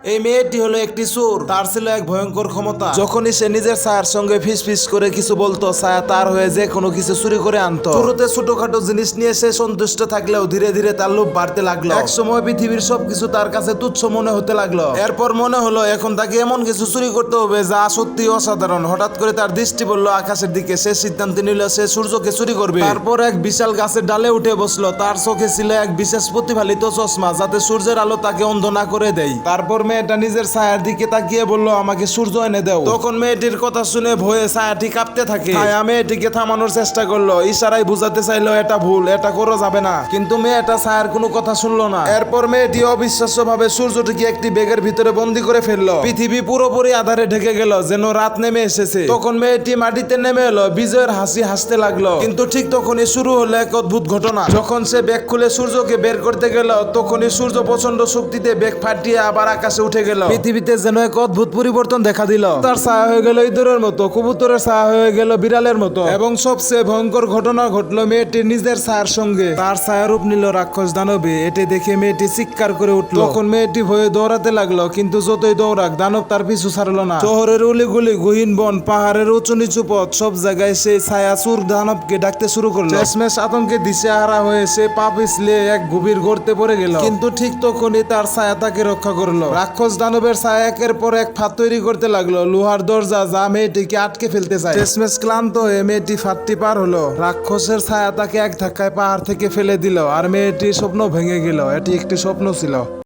এই মেয়েটি হলো একটি চোর। তার ছিল এক ভয়ঙ্কর ক্ষমতা। যখনই সে নিজের ছায়ার সঙ্গে ফিস ফিস করে কিছু বলতো, ছায়া তার হয়ে যে কোনো কিছু চুরি করে আনতো। শুরুতে ছোটখাটো জিনিস নিয়ে সে সন্তুষ্ট থাকলেও ধীরে ধীরে তার লোভ বাড়তে লাগলো। এক সময় পৃথিবীর সবকিছু তার কাছে তুচ্ছ মনে হতে লাগলো। এরপর মনে হলো এখন তাকে এমন কিছু চুরি করতে হবে যা সত্যি অসাধারণ। হঠাৎ করে তার দৃষ্টি পড়লো আকাশের দিকে। সে সিদ্ধান্ত নিল সে সূর্যকে চুরি করবে। তারপর এক বিশাল গাছের ডালে উঠে বসলো। তার চোখে ছিল এক বিশেষ প্রতিফলিত চশমা, যাতে সূর্যের আলো তাকে অন্ধ না করে দেয়। তারপর মেয়েটা নিজের ছায়ার দিকে তাকিয়ে বলল, আমাকে সূর্য এনে দাও। তখন মেয়েটির কথা শুনে ভয়ে ছায়াটি কাঁপতে থাকে। ছায়া মেয়েটিকে থামানোর চেষ্টা করলো, ইশারায় বুঝাতে চাইলো এটা ভুল, এটা করা যাবে না। কিন্তু মেয়েটা ছায়ার কোনো কথা শুনলো না। এরপর মেয়েটি অবিশ্বাস্য ভাবে সূর্যটিকে একটি ব্যাগের ভিতরে বন্দি করে ফেললো। পৃথিবী পুরোপুরি আধারে ঢেকে গেল, যেন রাত নেমে এসেছে। তখন মেয়েটি মাটিতে নেমে এলো, বিজয়ের হাসি হাসতে লাগলো। কিন্তু ঠিক তখনই শুরু হলো এক অদ্ভুত ঘটনা। যখন সে ব্যাগ খুলে সূর্যকে বের করতে গেল, তখনই সূর্য প্রচন্ড শক্তিতে ব্যাগ ফাটিয়ে আবার আকাশে উঠে গেল। পৃথিবীতে যেন এক অদ্ভুত পরিবর্তন দেখা দিল। তার ছায়া হয়ে গেল ইঁদুরের মতো, কবুতরের ছায়া হয়ে গেল বিড়ালের মতো, এবং সবচেয়ে ভয়ঙ্কর ঘটনা ঘটলো মেয়েটির নিজের ছায়ার সঙ্গে। তার ছায়া রূপ নিল রাক্ষস দানবে। এটি দেখে মেয়েটি চিৎকার করে উঠল। তখন মেয়েটি ভয়ে দৌড়াতে লাগলো, কিন্তু যতই দৌড়াক দানব তার পিছু ছাড়লো না। শহরের উলিগুলি, গহীন বন, পাহাড়ের উঁচু নিচু পথ, সব জায়গায় সেই ছায়া চোর দানবকে ডাকতে শুরু করলো। শেষমেশ আতঙ্কে দিশেহারা হয়ে সে পা পিছলে এক গভীর গর্তে পড়ে গেল। কিন্তু ঠিক তখনই তার ছায়া তাকে রক্ষা করলো। রাক্ষস দানবের ছায়া একের পর এক ফাঁদ তৈরি করতে লাগলো, লোহার দরজা যা মেয়েটিকে আটকে ফেলতে চায়। শেষমেশ ক্লান্ত হয়ে মেয়েটি ফাঁদটি পার হলো। রাক্ষসের ছায়া তাকে এক ধাক্কায় পাহাড় থেকে ফেলে দিল, আর মেয়েটির স্বপ্ন ভেঙে গেল। এটি একটি স্বপ্ন ছিল।